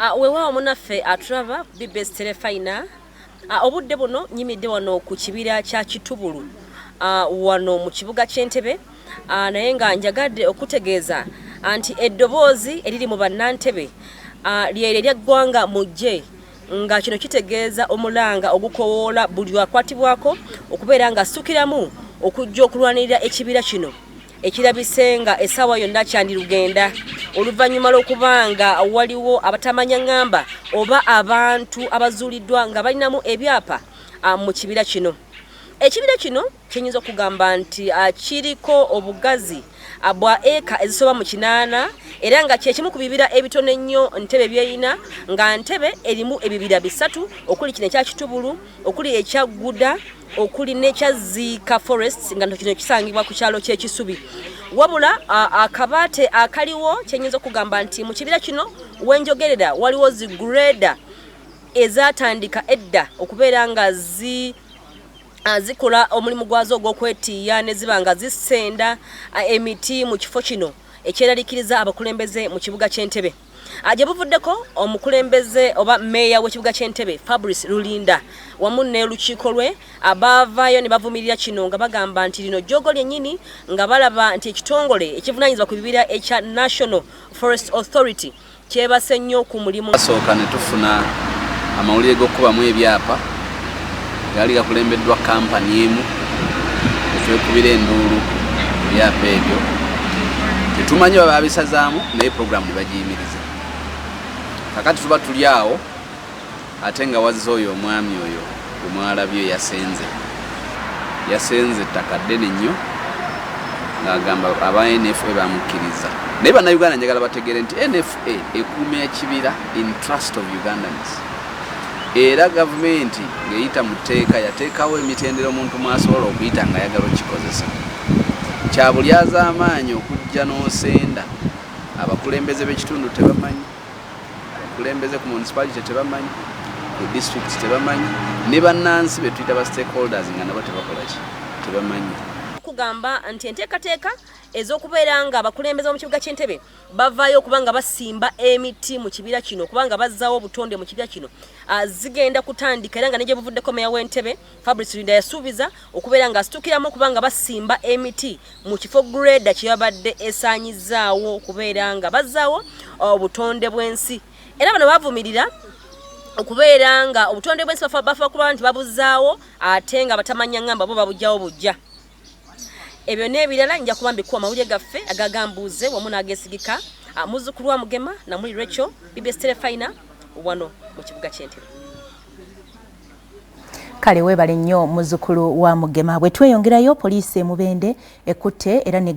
Wewa munaffe aturaba BBS Telefina obudde buno nyimidde wano ku kibira kya Kitubulu wano mu kibuga ky'Entebbe naye nga njagadde okutegeeza anti eddoboozi eriri mu bannantebe lyere lyaggwanga mujje nga kino kitegeeza omulanga ogukowoola buli akwatibwako okubeera nga asukiramu okujja okulwanirira ekibira kino ekirabisenga essaawa yonna kyandirugenda oluvannyuma lw'okubanga waliwo abatamanya ngamba oba abantu abazuuliddwa nga balinamu ebyapa mu kibira kino. Ekibira kino kiyinza okugamba nti kiriko obugazi bwa eka ezisoba mu 8 era nga kye kimu ku bibira ebitono ennyo Ntebbe byeyina nga Ntebbe erimu ebibira bisatu okuli kino ekya Kitubulu okuli ekya Gguda okuli n'ekya Ziika Forest nga kino kisangibwa ku kyalo ky'Ekisubi wabula akabaate akaliwo kyenyinza okugamba nti mu kibira kino wenjogerera waliwo zigureda ezatandika edda okubeera nga zikola omulimu gwazo ogw'okwetiya ne ziba nga zisenda emiti mu kifo kino ekyeralikiriza abakulembeze mu kibuga ky'Entebbe. Aje buvuddeko omukulembeze oba meya w'ekibuga ky'Entebbe Fabrice Lulinda wamu ne lukiiko lwe abavaayo ne bavumirira kino nga bagamba nti lino jjogo lyennyini nga balaba nti ekitongole ekivunaanyizibwa ku bibira ekya National Forest Authority kyebase nnyo ku mulimu. Asooka ne tufuna amawulire g'okubamu ebyapa gali gakulembeddwa kampani emu etwekubira enduulu ebyapa ebyo tetumanyi baba babisazaamu naye puroguramu ne bagiyimiriza. Kakati tuba tuli awo ate nga wazza oyo omwami oyo omwalabyo yasenze ettaka ddene nnyo ng'agamba aba NFA bamukkiriza naye bannayuganda njagala bategeere nti NFA ekuuma ekibira in trust of Ugandans era gavumenti ng'eyita mu tteeka yateekawo emitendera omuntu mwasobola okuyita nga ayagala okikozesa kya bulyaza amaanyi okujja n'osenda abakulembeze b'ekitundu tebamanyi abakulembeze ku municipality tebamanyi ku district tebamanyi ne bannansi be tuyita ba stakeholders nga nabo tebakola ki tebamanyi kugamba nti enteekateeka ez'okubeera nga abakulembeze mu kibuga ky'Entebbe bavaayo okubanga basimba emiti mu kibira kino kubanga bazzaawo obutonde mu kibira kino zigenda kutandika era nga ne gye buvuddeko meya w'Entebbe Fabrice Lulinda yasuubiza okubeera nga asitukiramu okubanga basimba emiti mu kifo greda kye yabadde esaanyizzaawo okubeera nga bazzaawo obutonde bw'ensi era bano bavumirira okubeera nga obutonde bw'ensi bafa kulaba nti babuzzaawo ate nga batamanya ngamba bo babujjawo bujja. Ebyo n'ebirala nja kuba mbikuwa amawulire gaffe agagambuuze wamu n'ageesigika muzzukulu wa Mugema namuli Rachel BBS Telefina wano mu kibuga ky'Entebbe. Kale weebale nnyo muzzukulu wa Mugema bwe tweyongerayo poliisi e Mubende ekutte era ne